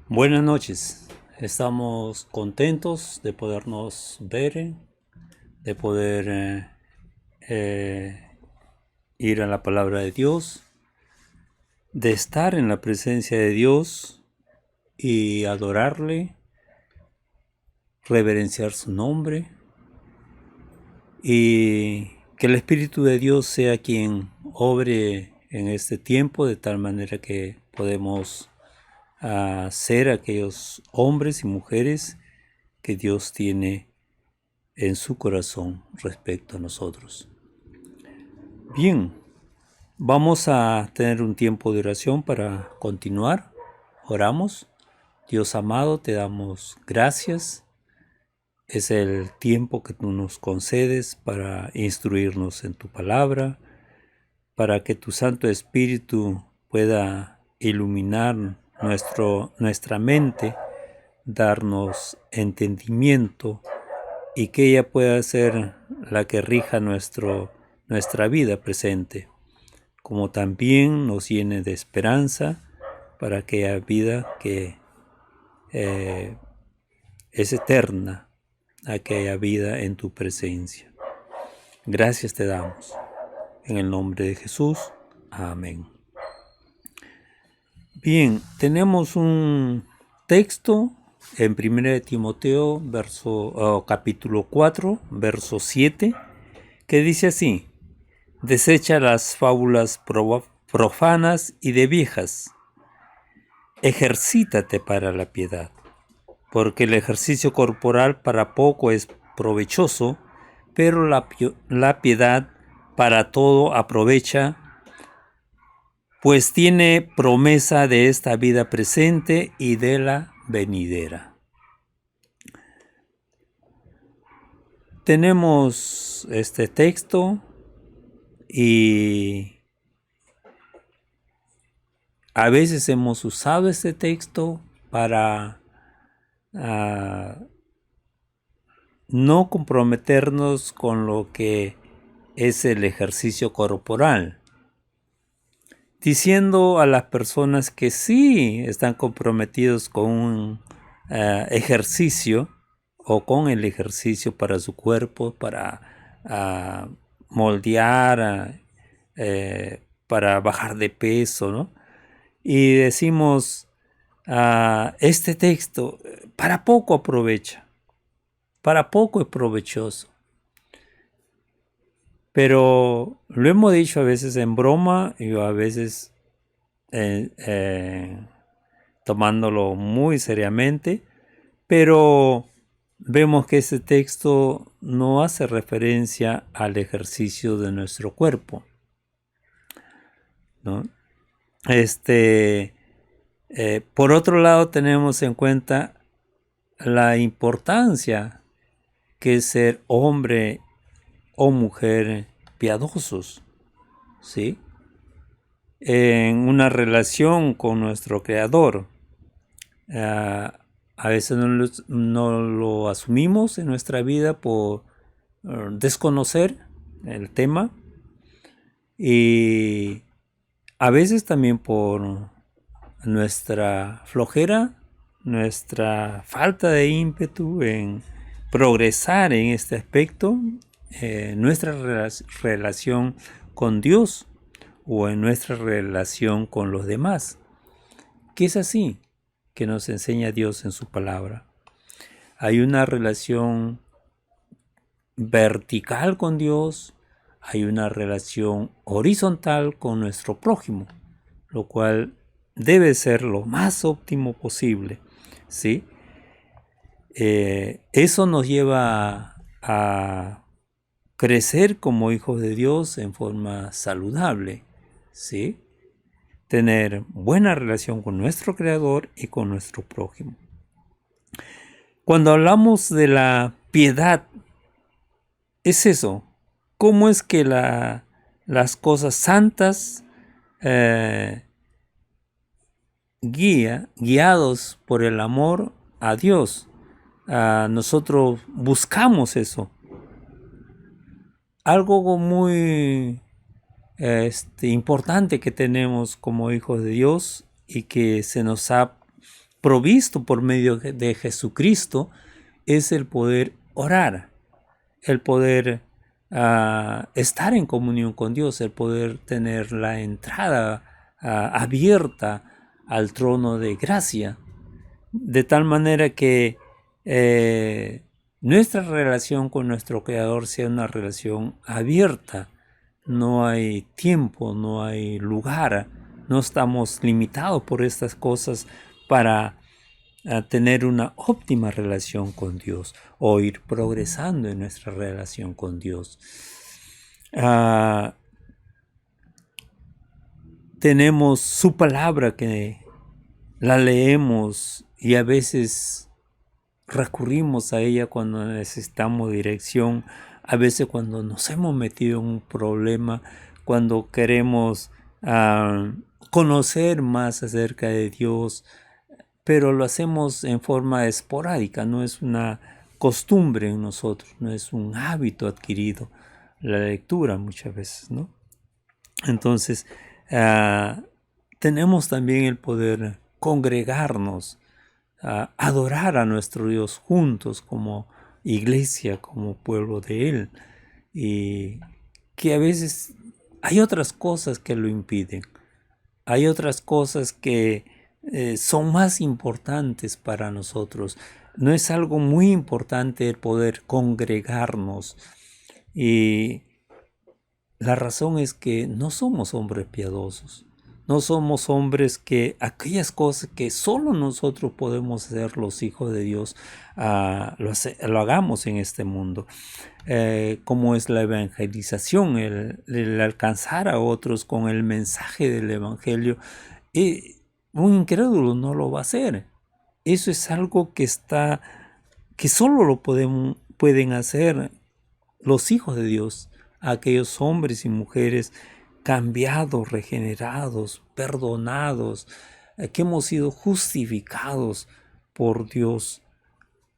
Buenas noches. Estamos contentos de podernos ver, de poder ir a la palabra de Dios, de estar en la presencia de Dios y adorarle, reverenciar su nombre y que el Espíritu de Dios sea quien obre en este tiempo de tal manera que podemos ser aquellos hombres y mujeres que Dios tiene en su corazón respecto a nosotros. Bien, vamos a tener un tiempo de oración para continuar. Oramos. Dios amado, te damos gracias. Es el tiempo que tú nos concedes para instruirnos en tu palabra, para que tu Santo Espíritu pueda iluminar nuestra mente, darnos entendimiento y que ella pueda ser la que rija nuestra vida presente, como también nos llene de esperanza para aquella vida que es eterna, aquella vida en tu presencia. Gracias te damos. En el nombre de Jesús. Amén. Bien, tenemos un texto en 1 Timoteo capítulo 4, verso 7, que dice así: desecha las fábulas profanas y de viejas, ejercítate para la piedad, porque el ejercicio corporal para poco es provechoso, pero la piedad para todo aprovecha, pues tiene promesa de esta vida presente y de la venidera. Tenemos este texto y a veces hemos usado este texto para no comprometernos con lo que es el ejercicio corporal, diciendo a las personas que sí están comprometidos con un ejercicio o con el ejercicio para su cuerpo, para moldear, para bajar de peso, ¿no? Y decimos, este texto para poco aprovecha, para poco es provechoso. Pero lo hemos dicho a veces en broma y a veces tomándolo muy seriamente, pero vemos que ese texto no hace referencia al ejercicio de nuestro cuerpo, ¿no? Por otro lado, tenemos en cuenta la importancia que es ser hombre o mujer piadosos, ¿sí? En una relación con nuestro Creador. A veces no lo asumimos en nuestra vida por desconocer el tema y a veces también por nuestra flojera, nuestra falta de ímpetu en progresar en este aspecto, nuestra relación con Dios o en nuestra relación con los demás, que es así que nos enseña Dios en su palabra. Hay una relación vertical con Dios, hay una relación horizontal con nuestro prójimo, lo cual debe ser lo más óptimo posible, ¿sí? Eso nos lleva a crecer como hijos de Dios en forma saludable, ¿sí? Tener buena relación con nuestro Creador y con nuestro prójimo. Cuando hablamos de la piedad, es eso. ¿Cómo es que las cosas santas, guiados por el amor a Dios, nosotros buscamos eso? Algo muy importante que tenemos como hijos de Dios y que se nos ha provisto por medio de Jesucristo es el poder orar, el poder estar en comunión con Dios, el poder tener la entrada abierta al trono de gracia, de tal manera que nuestra relación con nuestro Creador sea una relación abierta. No hay tiempo, no hay lugar, no estamos limitados por estas cosas para tener una óptima relación con Dios o ir progresando en nuestra relación con Dios. Tenemos su palabra que la leemos y a veces recurrimos a ella cuando necesitamos dirección, a veces cuando nos hemos metido en un problema, cuando queremos conocer más acerca de Dios, pero lo hacemos en forma esporádica, no es una costumbre en nosotros, no es un hábito adquirido, la lectura muchas veces, ¿no? Entonces, tenemos también el poder congregarnos, adorar a nuestro Dios juntos como iglesia, como pueblo de Él, y que a veces hay otras cosas que lo impiden, hay otras cosas que son más importantes para nosotros. No es algo muy importante el poder congregarnos, y la razón es que no somos hombres piadosos. No somos hombres que aquellas cosas que solo nosotros podemos hacer los hijos de Dios, lo hagamos en este mundo. Como es la evangelización, el alcanzar a otros con el mensaje del evangelio. Un incrédulo no lo va a hacer. Eso es algo que solo lo pueden hacer los hijos de Dios, aquellos hombres y mujeres cambiados, regenerados, perdonados, que hemos sido justificados por Dios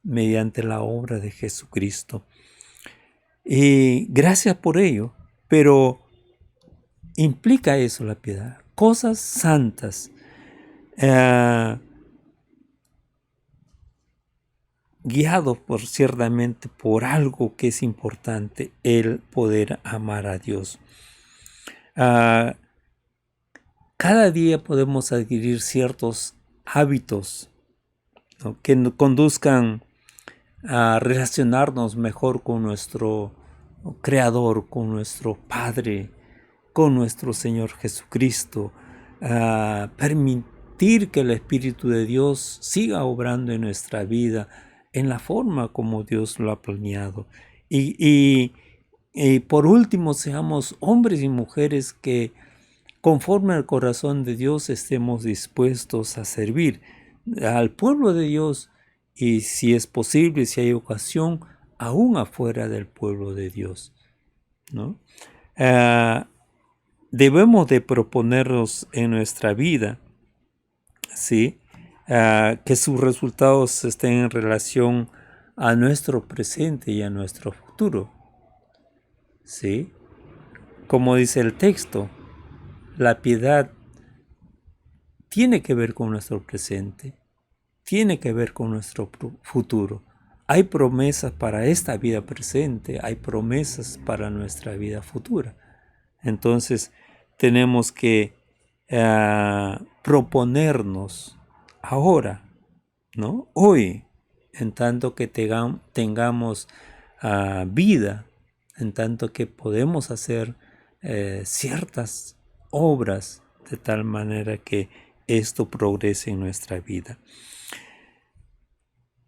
mediante la obra de Jesucristo. Y gracias por ello, pero implica eso la piedad, cosas santas, guiados ciertamente por algo que es importante, el poder amar a Dios. Cada día podemos adquirir ciertos hábitos, ¿no?, que nos conduzcan a relacionarnos mejor con nuestro Creador, con nuestro Padre, con nuestro Señor Jesucristo, a permitir que el Espíritu de Dios siga obrando en nuestra vida en la forma como Dios lo ha planeado. Y por último, seamos hombres y mujeres que conforme al corazón de Dios estemos dispuestos a servir al pueblo de Dios, y si es posible, si hay ocasión, aún afuera del pueblo de Dios, ¿no? Debemos de proponernos en nuestra vida, ¿sí?, que sus resultados estén en relación a nuestro presente y a nuestro futuro, ¿sí? Como dice el texto, la piedad tiene que ver con nuestro presente, tiene que ver con nuestro futuro. Hay promesas para esta vida presente, hay promesas para nuestra vida futura. Entonces tenemos que proponernos ahora, ¿no?, hoy, en tanto que tengamos vida, en tanto que podemos hacer ciertas obras de tal manera que esto progrese en nuestra vida.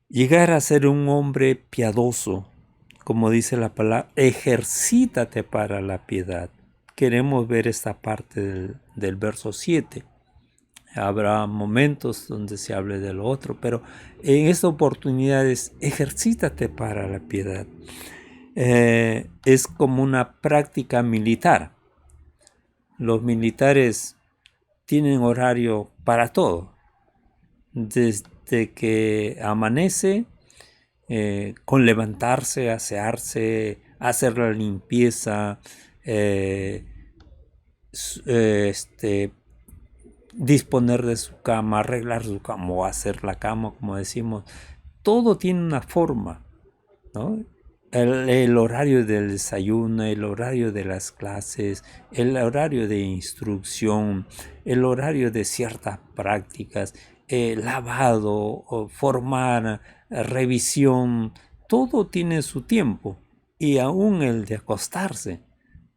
Llegar a ser un hombre piadoso, como dice la palabra, ejercítate para la piedad. Queremos ver esta parte del verso 7. Habrá momentos donde se hable de lo otro, pero en esta oportunidad es ejercítate para la piedad. Es como una práctica militar. Los militares tienen horario para todo. Desde que amanece, con levantarse, asearse, hacer la limpieza, disponer de su cama, arreglar su cama o hacer la cama, como decimos. Todo tiene una forma, ¿no? El horario del desayuno, el horario de las clases, el horario de instrucción, el horario de ciertas prácticas, lavado, o formar, revisión, todo tiene su tiempo. Y aún el de acostarse,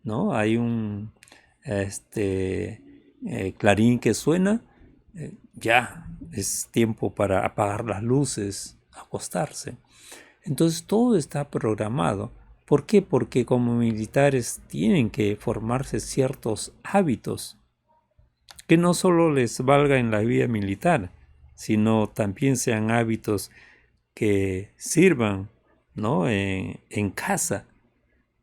¿no? Hay un clarín que suena, ya es tiempo para apagar las luces, acostarse. Entonces todo está programado. ¿Por qué? Porque como militares tienen que formarse ciertos hábitos que no solo les valga en la vida militar, sino también sean hábitos que sirvan, ¿no? En casa.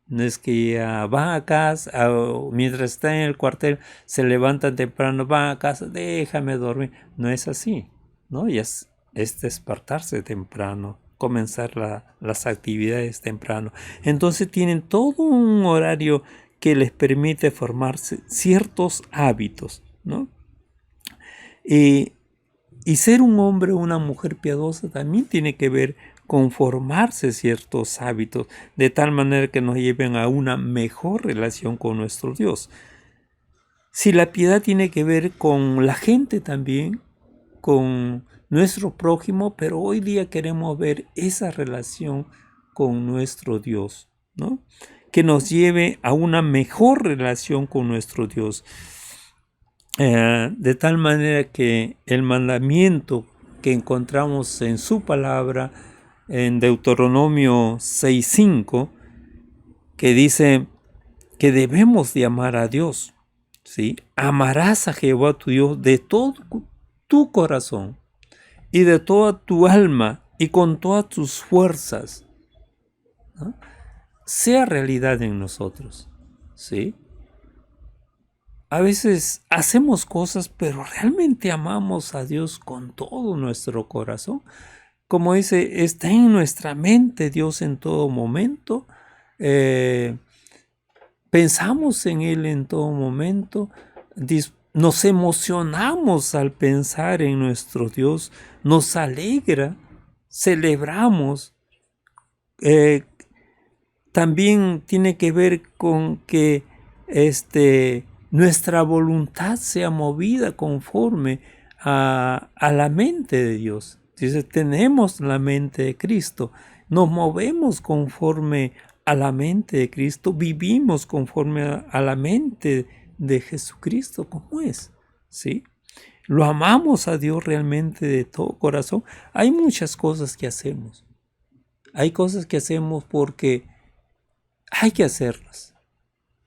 No es que ya van a casa, mientras están en el cuartel, se levantan temprano, van a casa, déjame dormir. No es así, ¿no? Y es despertarse temprano, comenzar las actividades temprano. Entonces tienen todo un horario que les permite formarse ciertos hábitos, ¿no? Y ser un hombre o una mujer piadosa también tiene que ver con formarse ciertos hábitos, de tal manera que nos lleven a una mejor relación con nuestro Dios. Si la piedad tiene que ver con la gente también, con nuestro prójimo, pero hoy día queremos ver esa relación con nuestro Dios, ¿no? Que nos lleve a una mejor relación con nuestro Dios. De tal manera que el mandamiento que encontramos en su palabra, en Deuteronomio 6:5, que dice que debemos de amar a Dios, ¿sí? Amarás a Jehová tu Dios de todo tu corazón y de toda tu alma y con todas tus fuerzas, ¿no? Sea realidad en nosotros, ¿sí? A veces hacemos cosas, pero realmente amamos a Dios con todo nuestro corazón. Como dice, está en nuestra mente Dios en todo momento. Pensamos en Él en todo momento. Nos emocionamos al pensar en nuestro Dios. Nos alegra. Celebramos. También tiene que ver con que nuestra voluntad sea movida conforme a la mente de Dios. Dice, tenemos la mente de Cristo, nos movemos conforme a la mente de Cristo, vivimos conforme a la mente de Jesucristo, como es, ¿sí? Lo amamos a Dios realmente de todo corazón. Hay muchas cosas que hacemos. Hay cosas que hacemos porque hay que hacerlas,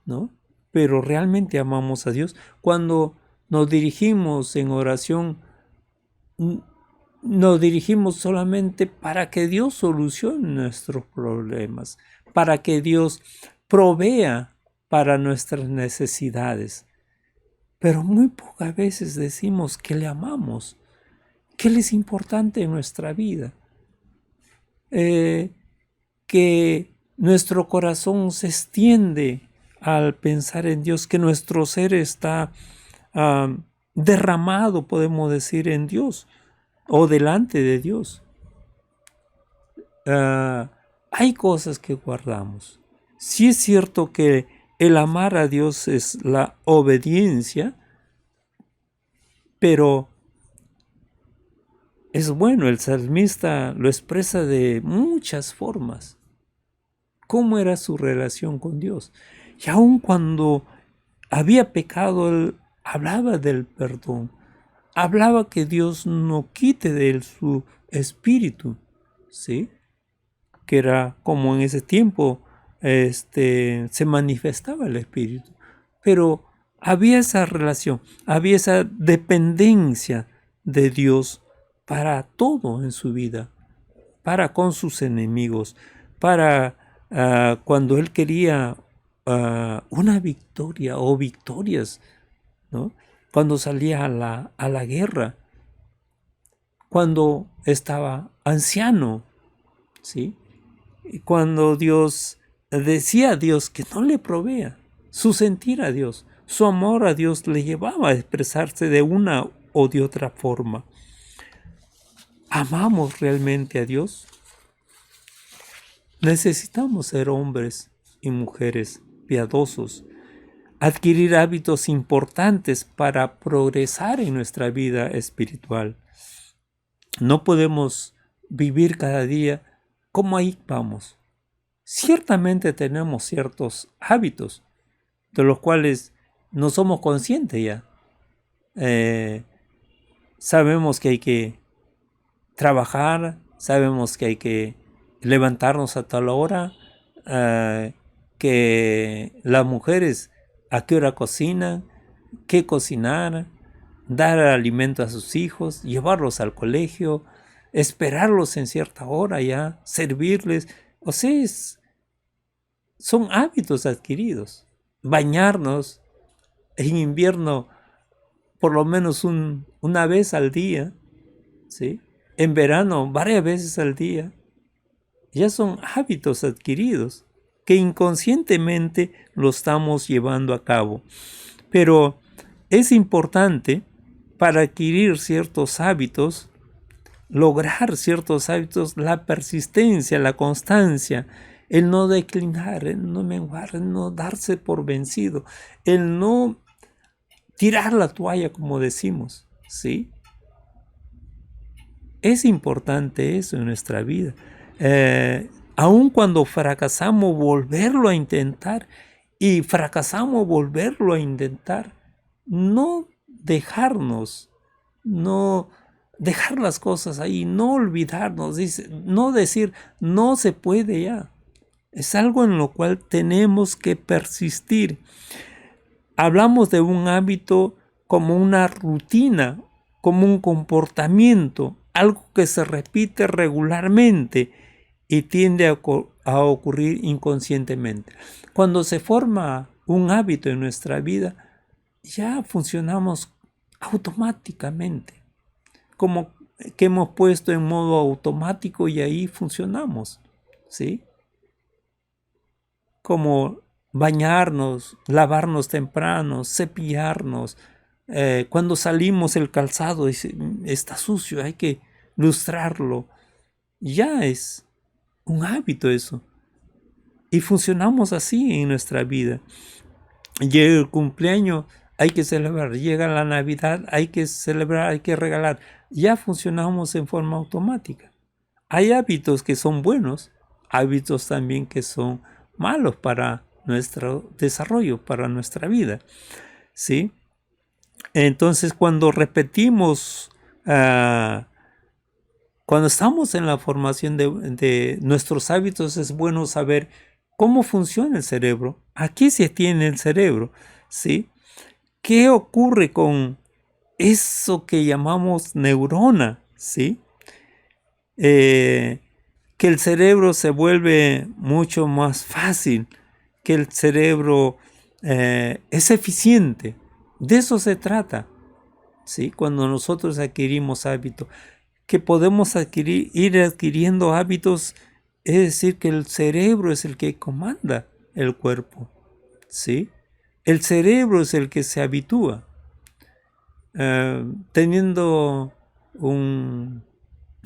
¿no? Pero realmente amamos a Dios. Cuando nos dirigimos en oración, nos dirigimos solamente para que Dios solucione nuestros problemas, para que Dios provea para nuestras necesidades. Pero muy pocas veces decimos que le amamos, que Él es importante en nuestra vida, que nuestro corazón se extiende al pensar en Dios, que nuestro ser está derramado, podemos decir, en Dios o delante de Dios. Hay cosas que guardamos. Sí es cierto que el amar a Dios es la obediencia, pero es bueno, el salmista lo expresa de muchas formas. ¿Cómo era su relación con Dios? Y aun cuando había pecado, él hablaba del perdón, hablaba que Dios no quite de él su espíritu, ¿sí? Que era como en ese tiempo se manifestaba el espíritu, pero había esa relación, había esa dependencia de Dios para todo en su vida, para con sus enemigos, para cuando él quería una victoria o victorias, ¿no? Cuando salía a la guerra, cuando estaba anciano, ¿sí? Y cuando Dios decía a Dios que no le provea, su sentir a Dios, Su amor a Dios le llevaba a expresarse de una o de otra forma. ¿Amamos realmente a Dios? Necesitamos ser hombres y mujeres piadosos, adquirir hábitos importantes para progresar en nuestra vida espiritual. No podemos vivir cada día como ahí vamos. Ciertamente tenemos ciertos hábitos de los cuales no somos conscientes ya. Sabemos que hay que trabajar, sabemos que hay que levantarnos a tal hora, que las mujeres a qué hora cocinan, qué cocinar, dar alimento a sus hijos, llevarlos al colegio, esperarlos en cierta hora ya, servirles. O sea, son hábitos adquiridos. Bañarnos en invierno por lo menos una vez al día, ¿sí? En verano varias veces al día. Ya son hábitos adquiridos que inconscientemente lo estamos llevando a cabo. Pero es importante para adquirir ciertos hábitos, lograr ciertos hábitos, la persistencia, la constancia, el no declinar, el no menguar, el no darse por vencido, el no tirar la toalla, como decimos, ¿sí? Es importante eso en nuestra vida. Aun cuando fracasamos, volverlo a intentar, y fracasamos, volverlo a intentar. No dejarnos, no dejar las cosas ahí, no olvidarnos, no decir, no se puede ya. Es algo en lo cual tenemos que persistir. Hablamos de un hábito como una rutina, como un comportamiento, algo que se repite regularmente y tiende a ocurrir inconscientemente. Cuando se forma un hábito en nuestra vida, ya funcionamos automáticamente, como que hemos puesto en modo automático y ahí funcionamos, ¿sí? Como bañarnos, lavarnos temprano, cepillarnos. Cuando salimos el calzado está sucio, hay que lustrarlo. Ya es un hábito eso. Y funcionamos así en nuestra vida. Llega el cumpleaños, hay que celebrar. Llega la Navidad, hay que celebrar, hay que regalar. Ya funcionamos en forma automática. Hay hábitos que son buenos, hábitos también que son malos para nuestro desarrollo, para nuestra vida, ¿sí? Entonces, cuando repetimos, cuando estamos en la formación de nuestros hábitos, es bueno saber cómo funciona el cerebro, a qué se tiene el cerebro, ¿sí? ¿Qué ocurre con eso que llamamos neurona, ¿sí? Que el cerebro se vuelve mucho más fácil, que el cerebro es eficiente. De eso se trata, ¿sí? Cuando nosotros adquirimos hábitos, que podemos ir adquiriendo hábitos, es decir, que el cerebro es el que comanda el cuerpo, ¿sí? El cerebro es el que se habitúa. Teniendo un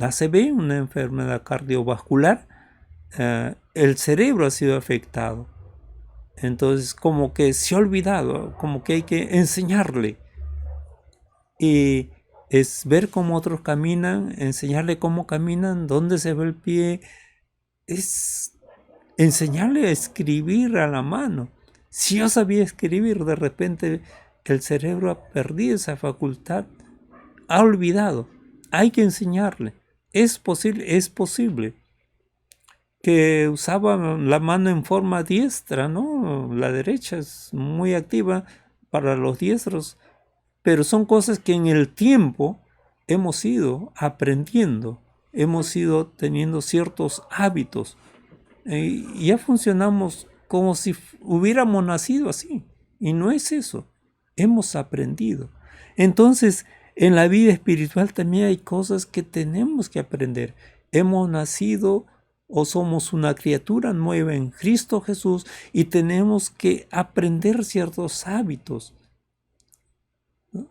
ACV, una enfermedad cardiovascular, el cerebro ha sido afectado. Entonces, como que se ha olvidado, como que hay que enseñarle. Y es ver cómo otros caminan, enseñarle cómo caminan, dónde se ve el pie. Es enseñarle a escribir a la mano. Si yo sabía escribir, de repente el cerebro ha perdido esa facultad, ha olvidado. Hay que enseñarle. Es posible que usaba la mano en forma diestra, ¿no? La derecha es muy activa para los diestros, pero son cosas que en el tiempo hemos ido aprendiendo, hemos ido teniendo ciertos hábitos y ya funcionamos como si hubiéramos nacido así, y no es eso, hemos aprendido. Entonces, en la vida espiritual también hay cosas que tenemos que aprender. Hemos nacido o somos una criatura nueva en Cristo Jesús y tenemos que aprender ciertos hábitos, ¿no?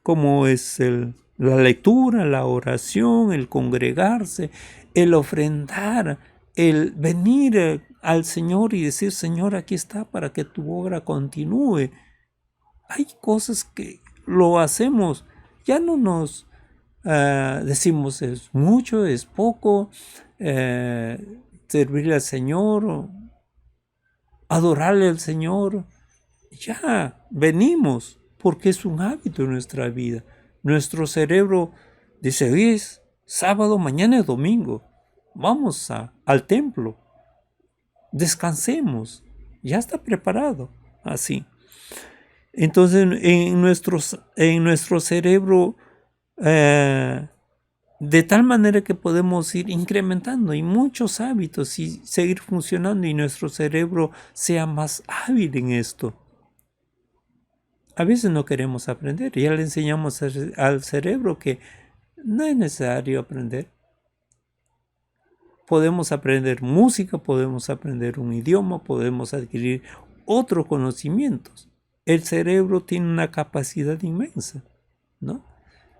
Como es la lectura, la oración, el congregarse, el ofrendar, el venir al Señor y decir, Señor, aquí está para que tu obra continúe. Hay cosas que lo hacemos, ya no nos decimos es mucho, es poco, servirle al Señor, adorarle al Señor. Ya venimos porque es un hábito en nuestra vida. Nuestro cerebro dice, hoy es sábado, mañana es domingo, vamos al templo, descansemos, ya está preparado, así. Entonces en nuestro cerebro, de tal manera que podemos ir incrementando y muchos hábitos y seguir funcionando y nuestro cerebro sea más hábil en esto. A veces no queremos aprender, ya le enseñamos al cerebro que no es necesario aprender. Podemos aprender música, podemos aprender un idioma, podemos adquirir otros conocimientos. El cerebro tiene una capacidad inmensa, ¿no?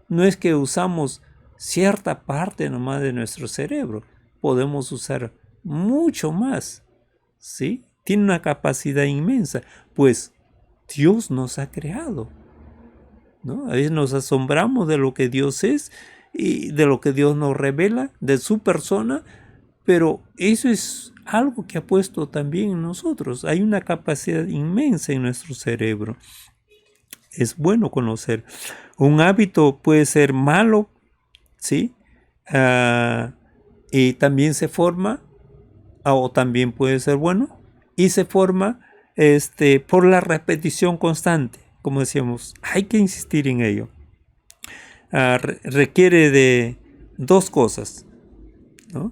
No es que usamos cierta parte nomás de nuestro cerebro, podemos usar mucho más, ¿sí? Tiene una capacidad inmensa, pues Dios nos ha creado, ¿no? A veces nos asombramos de lo que Dios es y de lo que Dios nos revela, de su persona, pero eso es algo que ha puesto también en nosotros. Hay una capacidad inmensa en nuestro cerebro. Es bueno conocer. Un hábito puede ser malo, ¿sí? Y también se forma, o también puede ser bueno, y se forma por la repetición constante. Como decíamos, hay que insistir en ello. Requiere de dos cosas, ¿no?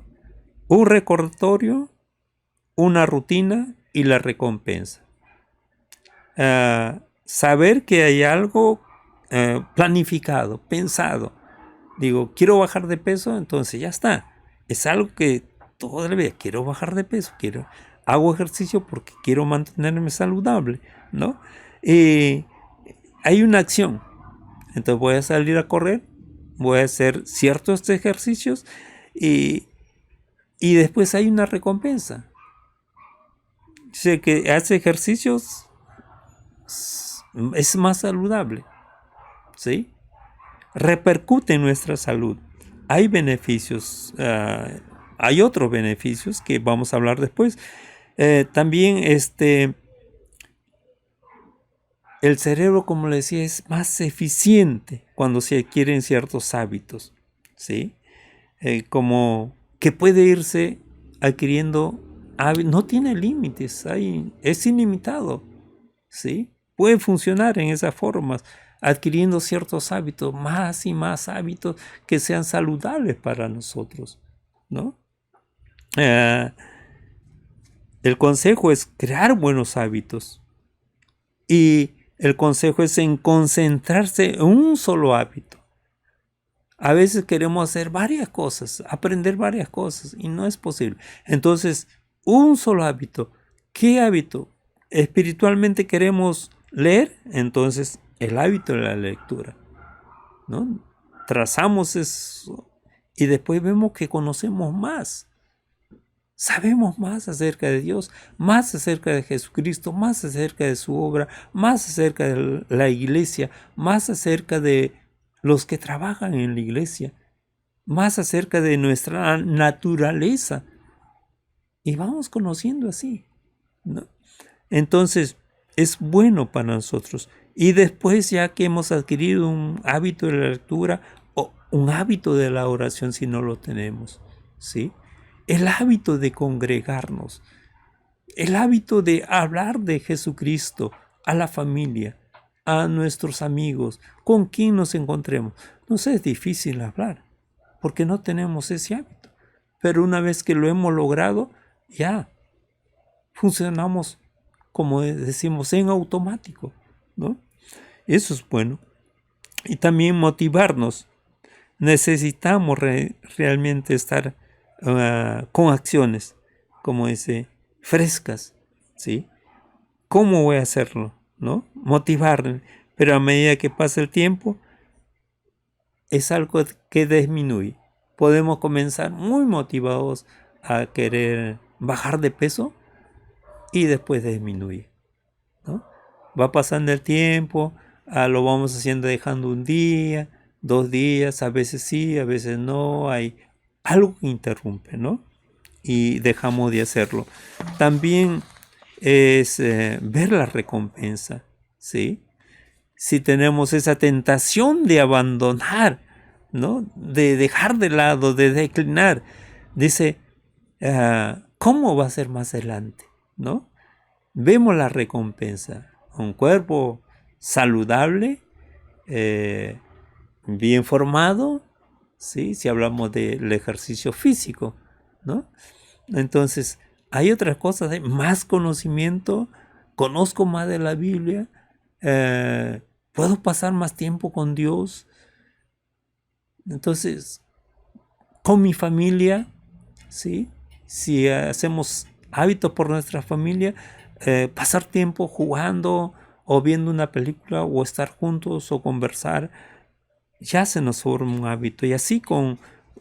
Un recordatorio, una rutina y la recompensa. Saber que hay algo planificado, pensado. Digo, quiero bajar de peso, entonces ya está. Es algo que toda la vida quiero bajar de peso, hago ejercicio porque quiero mantenerme saludable, ¿no? Hay una acción. Entonces voy a salir a correr, voy a hacer ciertos ejercicios y después hay una recompensa. Dice que hace ejercicios es más saludable, ¿sí? Repercute en nuestra salud. Hay beneficios, hay otros beneficios que vamos a hablar después. También el cerebro, como le decía, es más eficiente cuando se adquieren ciertos hábitos, ¿sí? Como que puede irse adquiriendo hábitos, no tiene límites, es ilimitado, ¿sí? Puede funcionar en esas formas, adquiriendo ciertos hábitos, más y más hábitos que sean saludables para nosotros, ¿no? El consejo es crear buenos hábitos y el consejo es en concentrarse en un solo hábito. A veces queremos hacer varias cosas, aprender varias cosas y no es posible. Entonces, un solo hábito. ¿Qué hábito? Espiritualmente queremos leer, entonces el hábito de la lectura, ¿no? Trazamos eso y después vemos que conocemos más. Sabemos más acerca de Dios, más acerca de Jesucristo, más acerca de su obra, más acerca de la iglesia, más acerca de los que trabajan en la iglesia, más acerca de nuestra naturaleza. Y vamos conociendo así, ¿no? Entonces, es bueno para nosotros. Y después, ya que hemos adquirido un hábito de la lectura o un hábito de la oración, si no lo tenemos, ¿sí? El hábito de congregarnos, el hábito de hablar de Jesucristo a la familia, a nuestros amigos, con quien nos encontremos. Nos es difícil hablar, porque no tenemos ese hábito. Pero una vez que lo hemos logrado, ya funcionamos, como decimos, en automático, ¿no? Eso es bueno. Y también motivarnos. Necesitamos realmente estar con acciones, como dice, frescas, ¿sí? ¿Cómo voy a hacerlo? ¿No? Motivarme. Pero a medida que pasa el tiempo, es algo que disminuye. Podemos comenzar muy motivados a querer bajar de peso y después disminuye, ¿no? Va pasando el tiempo, lo vamos haciendo dejando un día, 2 días, a veces sí, a veces no, hay algo que interrumpe, ¿no? Y dejamos de hacerlo. También es ver la recompensa, ¿sí? Si tenemos esa tentación de abandonar, ¿no? De dejar de lado, de declinar, dice, ¿cómo va a ser más adelante? ¿No? Vemos la recompensa, un cuerpo saludable, bien formado, ¿sí? Si hablamos del ejercicio físico, ¿no? Entonces, hay otras cosas, hay más conocimiento, conozco más de la Biblia, puedo pasar más tiempo con Dios. Entonces, con mi familia, ¿sí? Si hacemos hábitos por nuestra familia, pasar tiempo jugando o viendo una película o estar juntos o conversar, ya se nos forma un hábito. Y así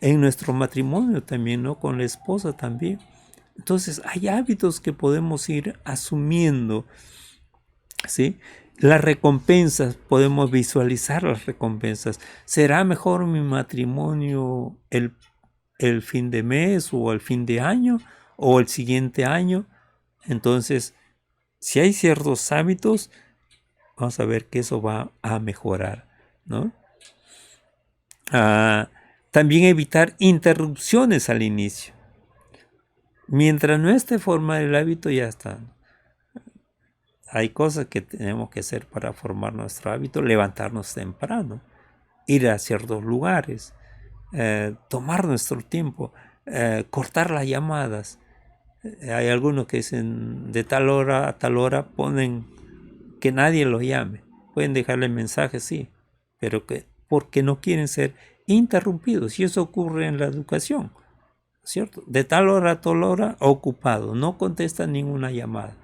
en nuestro matrimonio también, ¿no? Con la esposa también. Entonces hay hábitos que podemos ir asumiendo, ¿sí? Las recompensas, podemos visualizar las recompensas. ¿Será mejor mi matrimonio el fin de mes o el fin de año o el siguiente año? Entonces, si hay ciertos hábitos, vamos a ver que eso va a mejorar, ¿no? También evitar interrupciones al inicio. Mientras no esté formado el hábito, ya está. Hay cosas que tenemos que hacer para formar nuestro hábito: levantarnos temprano, ir a ciertos lugares, tomar nuestro tiempo, cortar las llamadas. Hay algunos que dicen de tal hora a tal hora, ponen que nadie los llame. Pueden dejarle mensajes, sí, pero porque no quieren ser interrumpidos. Y eso ocurre en la educación, ¿cierto? De tal hora a tal hora, ocupado, no contestan ninguna llamada.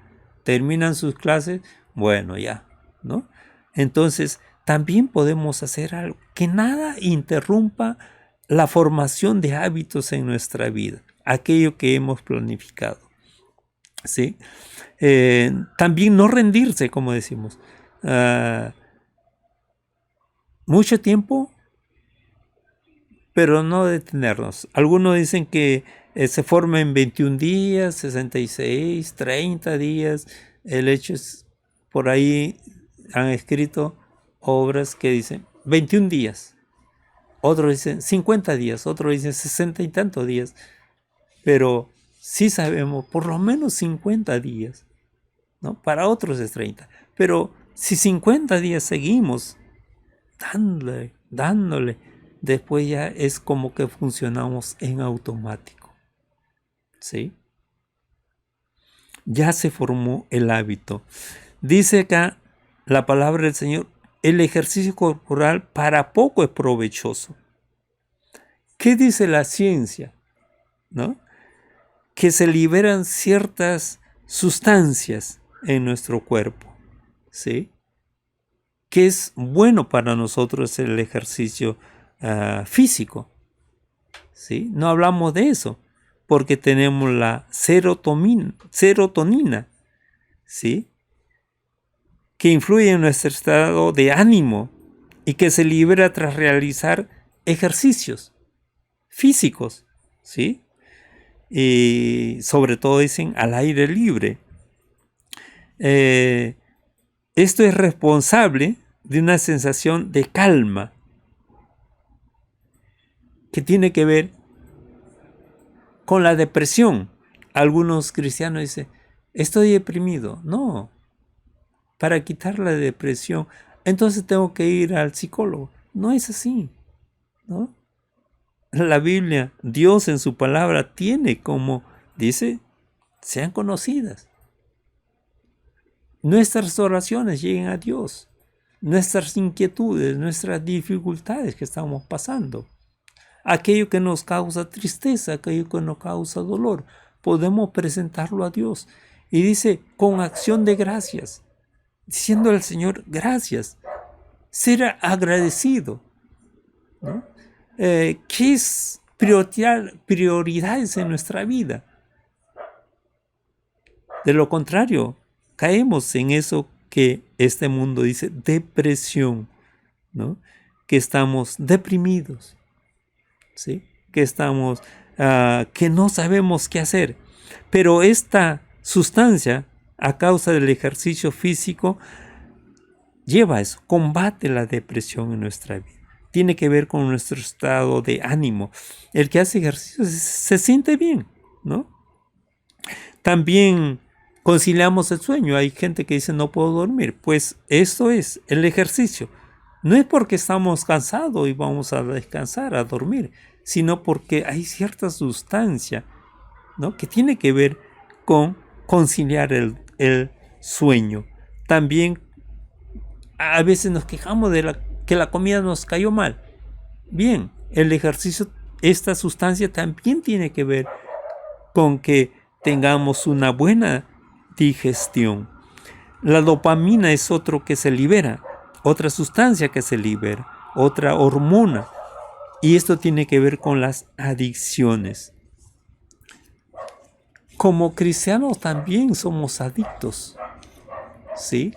Terminan sus clases, bueno, ya, ¿no? Entonces, también podemos hacer algo, que nada interrumpa la formación de hábitos en nuestra vida, aquello que hemos planificado, ¿sí? También no rendirse, como decimos. Mucho tiempo, pero no detenernos. Algunos dicen que se forma en 21 días, 66, 30 días. El hecho es, por ahí han escrito obras que dicen 21 días. Otros dicen 50 días, otros dicen 60 y tantos días. Pero sí sabemos por lo menos 50 días, ¿no? Para otros es 30. Pero si 50 días seguimos dándole, después ya es como que funcionamos en automático, ¿sí? Ya se formó el hábito. Dice acá la palabra del Señor: el ejercicio corporal para poco es provechoso. ¿Qué dice la ciencia? ¿No? Que se liberan ciertas sustancias en nuestro cuerpo, ¿sí? Que es bueno para nosotros el ejercicio físico, ¿sí? No hablamos de eso, porque tenemos la serotonina, ¿sí? Que influye en nuestro estado de ánimo y que se libera tras realizar ejercicios físicos, ¿sí? Y sobre todo dicen al aire libre. Esto es responsable de una sensación de calma que tiene que ver con la depresión. Algunos cristianos dicen, estoy deprimido. No, para quitar la depresión, entonces tengo que ir al psicólogo. No es así, ¿no? La Biblia, Dios en su palabra tiene como, dice, sean conocidas. Nuestras oraciones lleguen a Dios. Nuestras inquietudes, nuestras dificultades que estamos pasando. aquello que nos causa tristeza, aquello que nos causa dolor. Podemos presentarlo a Dios. Y dice, con acción de gracias, diciendo al Señor, gracias, ser agradecido, ¿no? ¿Qué es prioridades en nuestra vida? De lo contrario, caemos en eso que este mundo dice, depresión, ¿no? Que estamos deprimidos, ¿sí? Que estamos, que no sabemos qué hacer. Pero esta sustancia, a causa del ejercicio físico, lleva a eso, combate la depresión en nuestra vida. Tiene que ver con nuestro estado de ánimo. El que hace ejercicio se siente bien, ¿no? También conciliamos el sueño. Hay gente que dice no puedo dormir. Pues esto es el ejercicio. No es porque estamos cansados y vamos a descansar, a dormir, sino porque hay cierta sustancia, ¿no? Que tiene que ver con conciliar el sueño. También a veces nos quejamos de que la comida nos cayó mal. Bien, el ejercicio, esta sustancia también tiene que ver con que tengamos una buena digestión. La dopamina es otro que se libera, otra sustancia que se libera, otra hormona. Y esto tiene que ver con las adicciones. Como cristianos también somos adictos, ¿sí?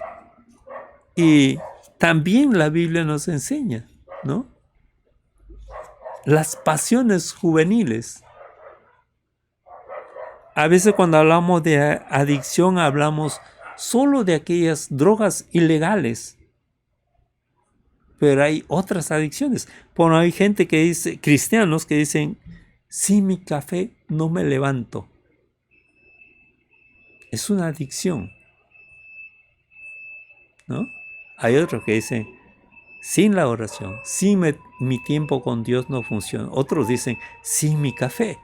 Y también la Biblia nos enseña, ¿no? Las pasiones juveniles. A veces cuando hablamos de adicción hablamos solo de aquellas drogas ilegales. Pero hay otras adicciones. Bueno, hay gente que dice, cristianos que dicen, sin mi café no me levanto. Es una adicción, ¿no? Hay otros que dicen, sin la oración, sin mi tiempo con Dios no funciona. Otros dicen, sin mi café.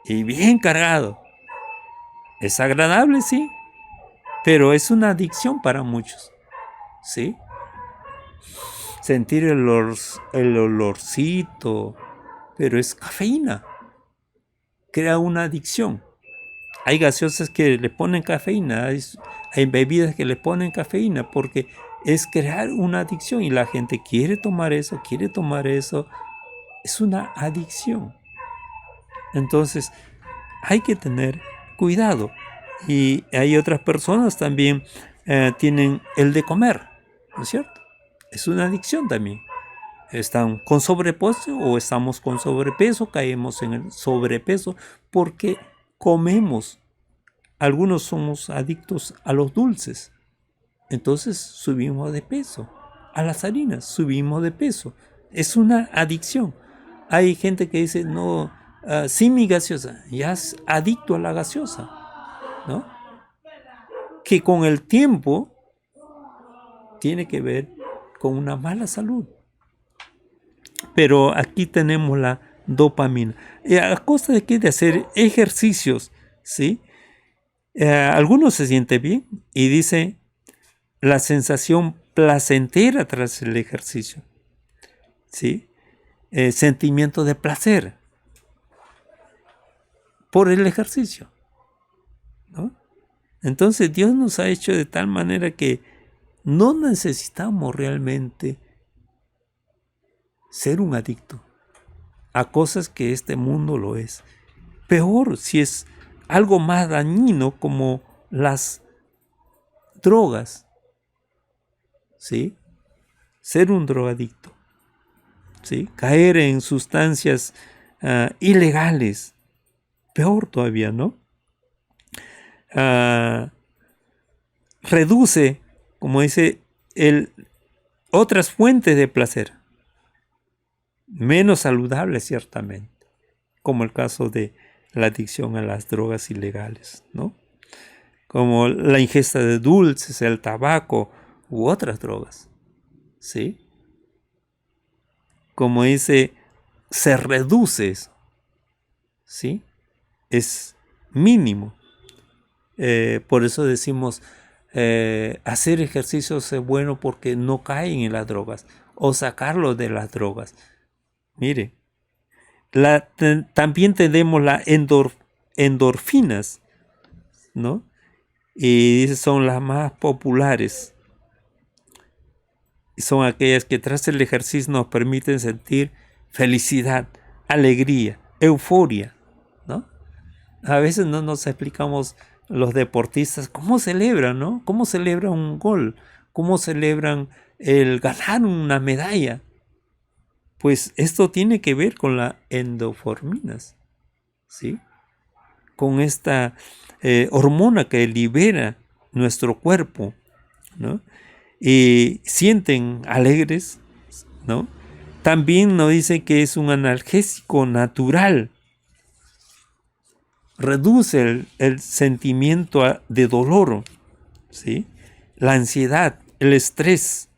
Y bien cargado. Es agradable, sí, pero es una adicción para muchos, ¿sí? Sentir el olorcito, pero es cafeína. Crea una adicción. Hay gaseosas que le ponen cafeína, hay bebidas que le ponen cafeína porque es crear una adicción y la gente quiere tomar eso. Es una adicción. Entonces, hay que tener cuidado. Y hay otras personas también tienen el de comer, ¿no es cierto? Es una adicción también. Están con sobrepeso o estamos con sobrepeso, caemos en el sobrepeso porque comemos. Algunos somos adictos a los dulces, entonces subimos de peso. A las harinas subimos de peso. Es una adicción. Hay gente que dice, no, sin mi gaseosa, ya es adicto a la gaseosa, ¿no? Que con el tiempo tiene que ver con una mala salud. Pero aquí tenemos la dopamina. ¿A costa de qué? De hacer ejercicios, ¿sí? Algunos se sienten bien y dice la sensación placentera tras el ejercicio, ¿sí? Sentimiento de placer por el ejercicio, ¿no? Entonces Dios nos ha hecho de tal manera que no necesitamos realmente ser un adicto a cosas que este mundo lo es. Peor si es algo más dañino como las drogas, ¿sí? Ser un drogadicto, ¿sí? Caer en sustancias ilegales, peor todavía, ¿no? Reduce, como dice, otras fuentes de placer, menos saludables ciertamente, como el caso de la adicción a las drogas ilegales, ¿no? Como la ingesta de dulces, el tabaco u otras drogas, ¿sí? Como dice, se reduce eso, ¿sí? Es mínimo. Por eso decimos, hacer ejercicios es bueno porque no caen en las drogas o sacarlos de las drogas. Mire, También tenemos las endorfinas, ¿no? Y son las más populares. Son aquellas que tras el ejercicio nos permiten sentir felicidad, alegría, euforia, ¿no? A veces no nos explicamos los deportistas cómo celebran, ¿no? Cómo celebran un gol, cómo celebran el ganar una medalla. Pues esto tiene que ver con las endorfinas, ¿sí? Con esta hormona que libera nuestro cuerpo, ¿no? Y sienten alegres, ¿no? También nos dice que es un analgésico natural. Reduce el sentimiento de dolor, ¿sí? La ansiedad, el estrés.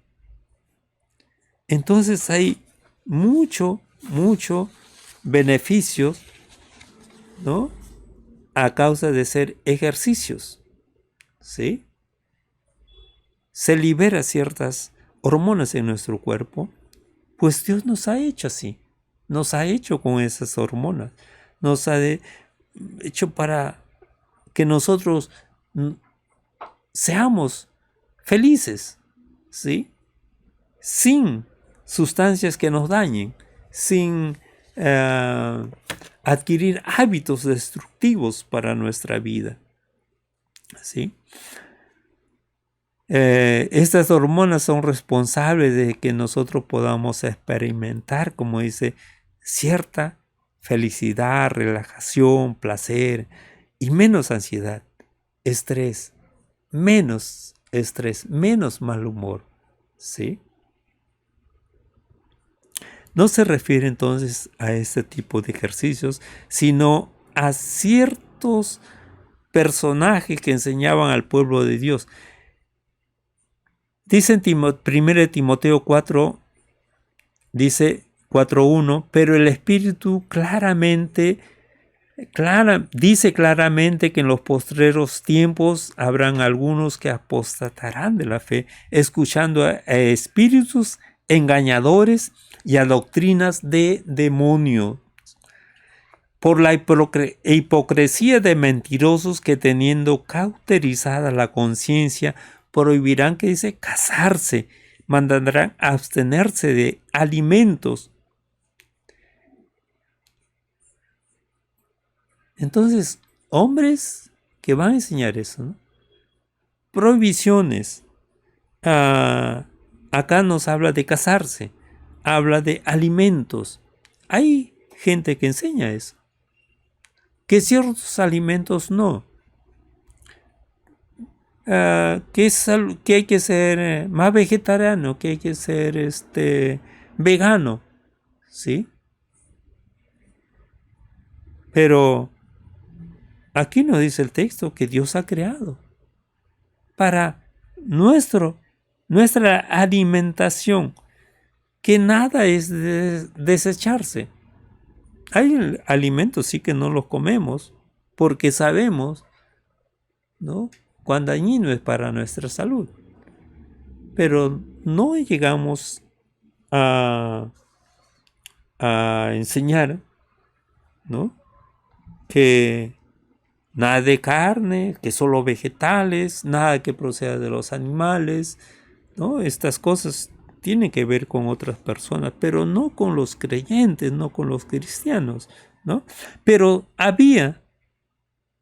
Entonces hay mucho beneficios, ¿no? A causa de hacer ejercicios, ¿sí? Se libera ciertas hormonas en nuestro cuerpo, pues Dios nos ha hecho así, nos ha hecho con esas hormonas, nos ha hecho para que nosotros seamos felices, ¿sí? Sin sustancias que nos dañen, sin adquirir hábitos destructivos para nuestra vida, ¿sí? Estas hormonas son responsables de que nosotros podamos experimentar, como dice, cierta felicidad, relajación, placer y menos ansiedad, menos estrés, menos mal humor, ¿sí? No se refiere entonces a este tipo de ejercicios, sino a ciertos personajes que enseñaban al pueblo de Dios. Dice en 1 Timoteo 4, dice 4:1, pero el Espíritu dice claramente que en los postreros tiempos habrán algunos que apostatarán de la fe, escuchando a espíritus engañadores y a doctrinas de demonios, por la hipocresía de mentirosos que teniendo cauterizada la conciencia, prohibirán, que dice, casarse, mandarán abstenerse de alimentos. Entonces, hombres que van a enseñar eso, ¿no? Prohibiciones. Acá nos habla de casarse, habla de alimentos. Hay gente que enseña eso. Que ciertos alimentos no. Que hay que ser más vegetariano, que hay que ser vegano, ¿sí? Pero aquí nos dice el texto que Dios ha creado para nuestra alimentación, que nada es de desecharse. Hay alimentos sí que no los comemos porque sabemos, ¿no?, cuán dañino es para nuestra salud. Pero no llegamos a enseñar, ¿no?, que nada de carne, que solo vegetales, nada que proceda de los animales, ¿no? Estas cosas tienen que ver con otras personas, pero no con los creyentes, no con los cristianos, ¿no? Pero había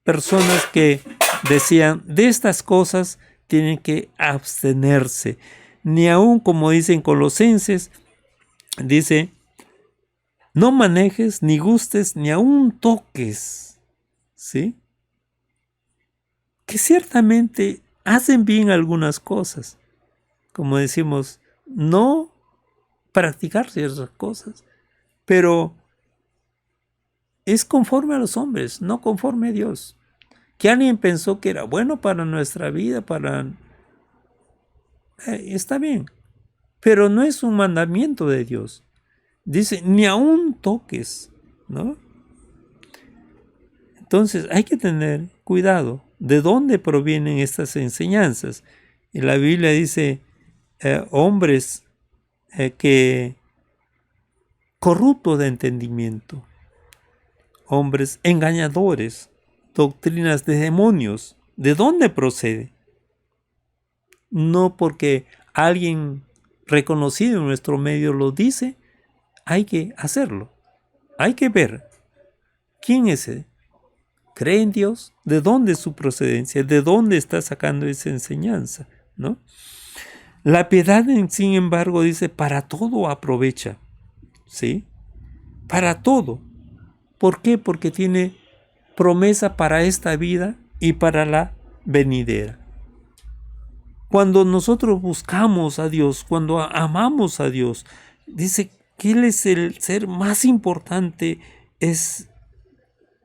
personas que decían, de estas cosas tienen que abstenerse. Ni aun, como dicen Colosenses, dice, no manejes, ni gustes, ni aun toques, ¿sí? Que ciertamente hacen bien algunas cosas. Como decimos, no practicar ciertas cosas, pero es conforme a los hombres, no conforme a Dios. Que alguien pensó que era bueno para nuestra vida, está bien, pero no es un mandamiento de Dios. Dice, ni aun toques, ¿no? Entonces hay que tener cuidado de dónde provienen estas enseñanzas. Y la Biblia dice, hombres que corruptos de entendimiento, hombres engañadores, doctrinas de demonios. ¿De dónde procede? No porque alguien reconocido en nuestro medio lo dice, hay que hacerlo. Hay que ver quién es él. ¿Cree en Dios? ¿De dónde es su procedencia? ¿De dónde está sacando esa enseñanza? ¿No? La piedad, sin embargo, dice, para todo aprovecha. ¿Sí? Para todo. ¿Por qué? Porque tiene promesa para esta vida y para la venidera. Cuando nosotros buscamos a Dios, cuando amamos a Dios, dice que Él es el ser más importante, es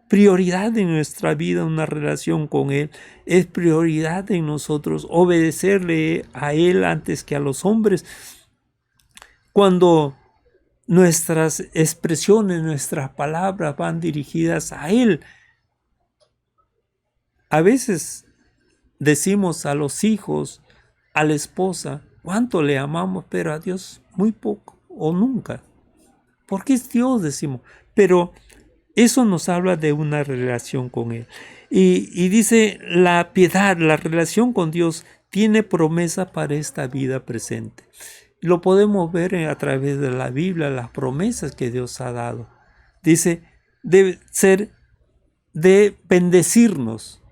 prioridad en nuestra vida una relación con Él, es prioridad en nosotros obedecerle a Él antes que a los hombres. Cuando nuestras expresiones, nuestras palabras van dirigidas a Él, a veces decimos a los hijos, a la esposa, cuánto le amamos, pero a Dios muy poco o nunca. Porque es Dios, decimos. Pero eso nos habla de una relación con Él. Y dice, la piedad, la relación con Dios, tiene promesa para esta vida presente. Lo podemos ver a través de la Biblia, las promesas que Dios ha dado. Dice, debe ser de bendecirnos,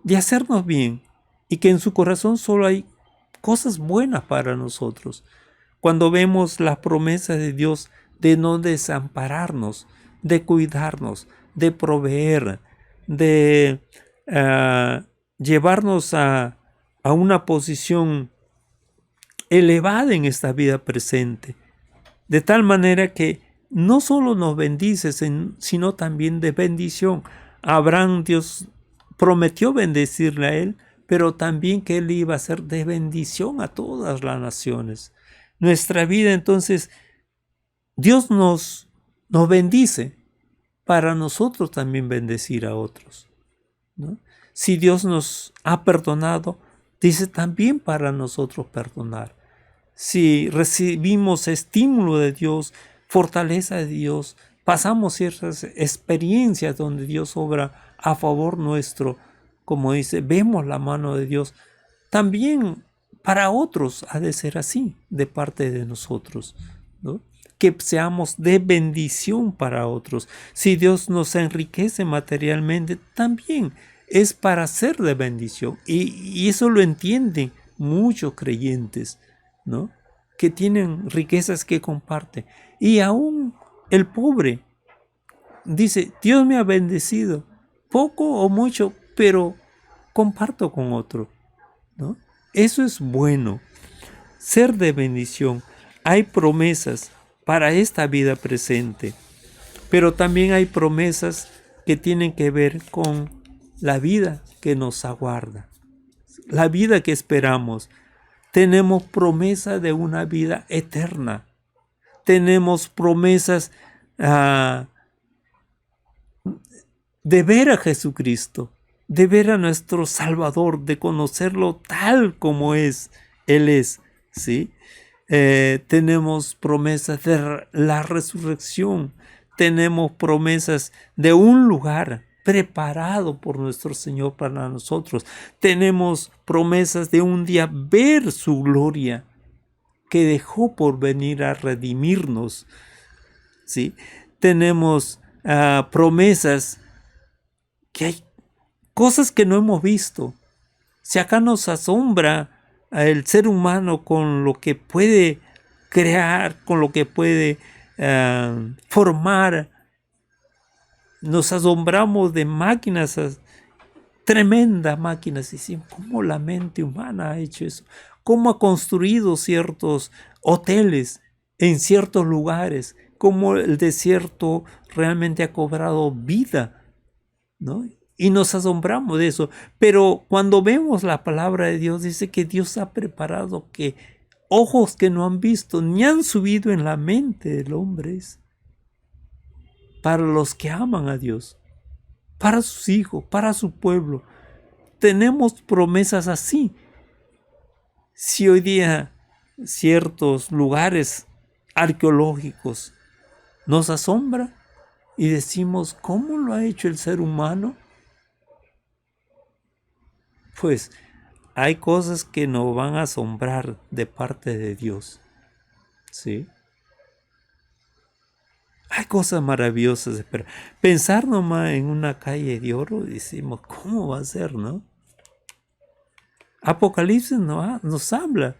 de hacernos bien, y que en su corazón solo hay cosas buenas para nosotros. Cuando vemos las promesas de Dios de no desampararnos, de cuidarnos, de proveer, de llevarnos a una posición elevada en esta vida presente, de tal manera que no solo nos bendice, sino también de bendición. Abraham, Dios prometió bendecirle a él, pero también que él iba a ser de bendición a todas las naciones. Nuestra vida, entonces, Dios nos bendice para nosotros también bendecir a otros, ¿no? Si Dios nos ha perdonado, dice también para nosotros perdonar. Si recibimos estímulo de Dios, fortaleza de Dios, pasamos ciertas experiencias donde Dios obra a favor nuestro, como dice, vemos la mano de Dios, también para otros ha de ser así, de parte de nosotros, ¿no? Que seamos de bendición para otros. Si Dios nos enriquece materialmente, también es para ser de bendición. Y eso lo entienden muchos creyentes, ¿no? Que tienen riquezas que comparten. Y aún el pobre dice, Dios me ha bendecido, poco o mucho, pero comparto con otro, ¿no? Eso es bueno, ser de bendición. Hay promesas para esta vida presente, pero también hay promesas que tienen que ver con la vida que nos aguarda, la vida que esperamos. Tenemos promesa de una vida eterna. Tenemos promesas de ver a Jesucristo, de ver a nuestro Salvador, de conocerlo tal como es, Él es, ¿sí? Tenemos promesas de la resurrección, tenemos promesas de un lugar preparado por nuestro Señor para nosotros, tenemos promesas de un día ver su gloria que dejó por venir a redimirnos, ¿sí? Tenemos promesas que hay cosas que no hemos visto. Si acá nos asombra el ser humano con lo que puede crear, con lo que puede formar, nos asombramos de máquinas, tremendas máquinas, y decimos, ¿cómo la mente humana ha hecho eso? ¿Cómo ha construido ciertos hoteles en ciertos lugares? ¿Cómo el desierto realmente ha cobrado vida, ¿no? Y nos asombramos de eso. Pero cuando vemos la palabra de Dios, dice que Dios ha preparado que ojos que no han visto ni han subido en la mente del hombre, para los que aman a Dios, para sus hijos, para su pueblo. Tenemos promesas así. Si hoy día ciertos lugares arqueológicos nos asombra, y decimos, ¿cómo lo ha hecho el ser humano? Pues hay cosas que nos van a asombrar de parte de Dios, ¿sí? Hay cosas maravillosas, pero pensar nomás en una calle de oro, decimos, ¿cómo va a ser, no? Apocalipsis nos habla,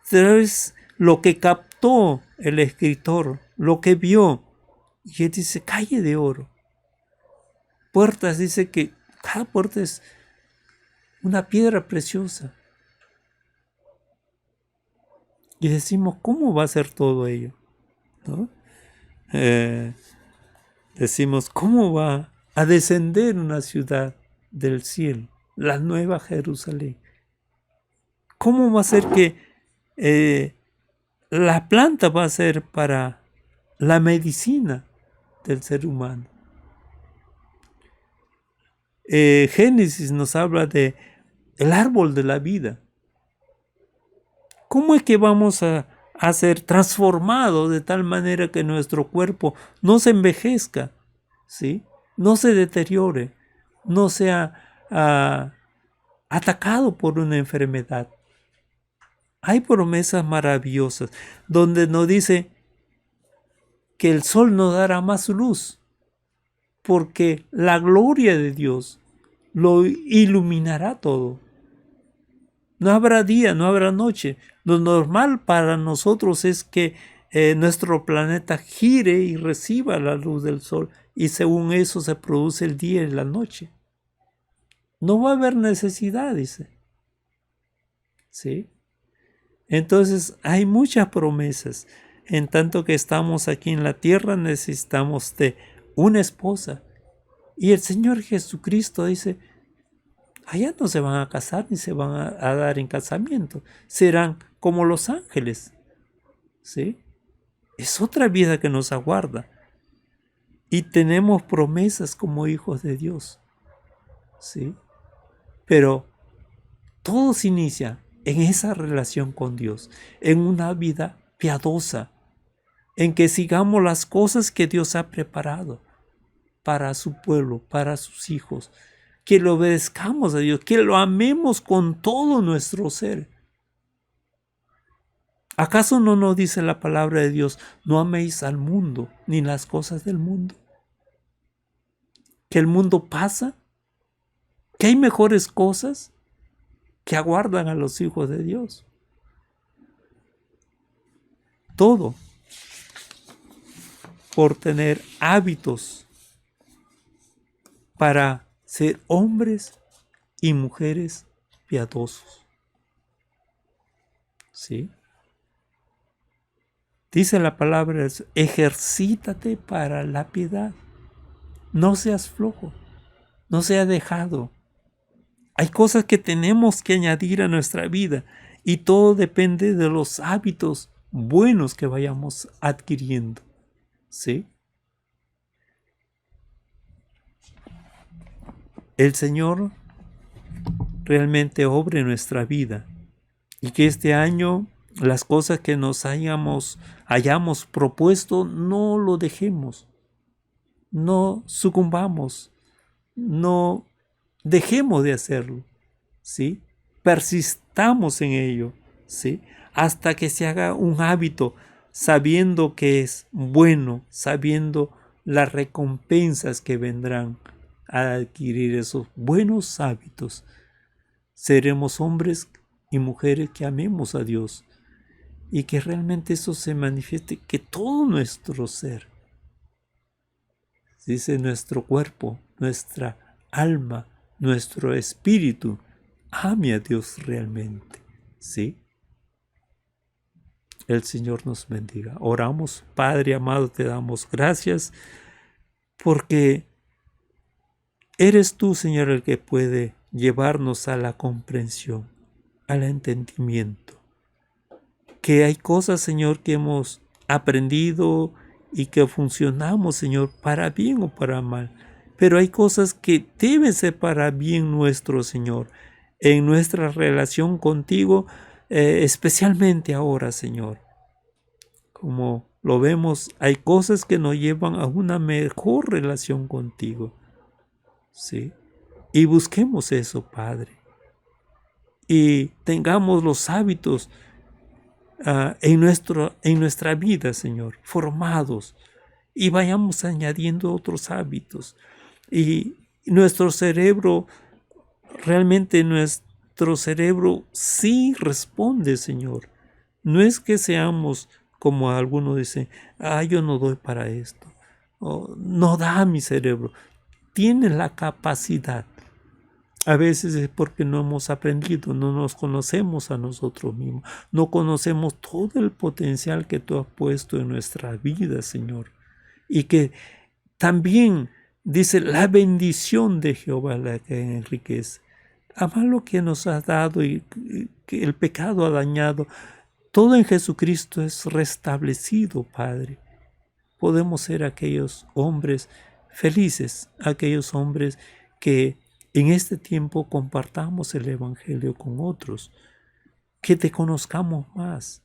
pero es lo que captó el escritor, lo que vio, y él dice, calle de oro. Puertas, dice que cada puerta es una piedra preciosa. Y decimos, ¿cómo va a ser todo ello? ¿No? Decimos, ¿cómo va a descender una ciudad del cielo, la nueva Jerusalén? ¿Cómo va a ser que la planta va a ser para la medicina del ser humano? Génesis nos habla de el árbol de la vida. ¿Cómo es que vamos a ser transformados de tal manera que nuestro cuerpo no se envejezca, ¿sí? No se deteriore, no sea atacado por una enfermedad? Hay promesas maravillosas donde nos dice que el sol no dará más luz, porque la gloria de Dios lo iluminará todo. No habrá día, no habrá noche. Lo normal para nosotros es que nuestro planeta gire y reciba la luz del sol, y según eso se produce el día y la noche. No va a haber necesidad, dice. ¿Sí? Entonces hay muchas promesas. En tanto que estamos aquí en la tierra, necesitamos de una esposa. Y el Señor Jesucristo dice, allá no se van a casar ni se van a dar en casamiento. Serán como los ángeles. ¿Sí? Es otra vida que nos aguarda. Y tenemos promesas como hijos de Dios. ¿Sí? Pero todo se inicia en esa relación con Dios, en una vida piadosa, en que sigamos las cosas que Dios ha preparado para su pueblo, para sus hijos, que lo obedezcamos a Dios, que lo amemos con todo nuestro ser. ¿Acaso no nos dice la palabra de Dios, no améis al mundo ni las cosas del mundo? Que el mundo pasa, que hay mejores cosas que aguardan a los hijos de Dios. Todo por tener hábitos para ser hombres y mujeres piadosos. ¿Sí? Dice la palabra, ejercítate para la piedad. No seas flojo, no seas dejado. Hay cosas que tenemos que añadir a nuestra vida y todo depende de los hábitos buenos que vayamos adquiriendo. ¿Sí? El Señor realmente obre en nuestra vida y que este año las cosas que nos hayamos propuesto no lo dejemos, no sucumbamos, no dejemos de hacerlo, ¿sí? Persistamos en ello, ¿sí? Hasta que se haga un hábito, sabiendo que es bueno, sabiendo las recompensas que vendrán a adquirir esos buenos hábitos. Seremos hombres y mujeres que amemos a Dios y que realmente eso se manifieste, que todo nuestro ser, dice nuestro cuerpo, nuestra alma, nuestro espíritu, ame a Dios realmente, ¿sí? El Señor nos bendiga. Oramos, Padre amado, te damos gracias porque eres tú, Señor, el que puede llevarnos a la comprensión, al entendimiento. Que hay cosas, Señor, que hemos aprendido y que funcionamos, Señor, para bien o para mal. Pero hay cosas que deben ser para bien nuestro, Señor, en nuestra relación contigo, especialmente ahora, Señor. Como lo vemos, hay cosas que nos llevan a una mejor relación contigo. ¿Sí? Y busquemos eso, Padre. Y tengamos los hábitos en nuestra vida, Señor, formados. Y vayamos añadiendo otros hábitos. Y nuestro cerebro, realmente nuestro cerebro sí responde, Señor. No es que seamos como algunos dicen, yo no doy para esto. No da mi cerebro. Tiene la capacidad. A veces es porque no hemos aprendido, no nos conocemos a nosotros mismos, no conocemos todo el potencial que tú has puesto en nuestra vida, Señor. Y que también dice la bendición de Jehová la que enriquece. Ama lo que nos has dado y que el pecado ha dañado. Todo en Jesucristo es restablecido, Padre. Podemos ser aquellos hombres felices, aquellos hombres que en este tiempo compartamos el Evangelio con otros, que te conozcamos más,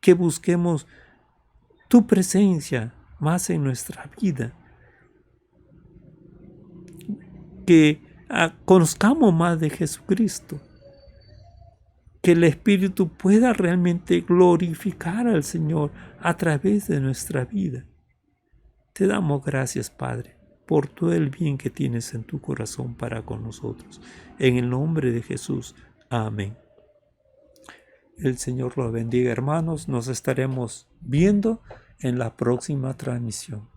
que busquemos tu presencia más en nuestra vida, que conozcamos más de Jesucristo, que el Espíritu pueda realmente glorificar al Señor a través de nuestra vida. Te damos gracias, Padre, por todo el bien que tienes en tu corazón para con nosotros. En el nombre de Jesús. Amén. El Señor los bendiga, hermanos. Nos estaremos viendo en la próxima transmisión.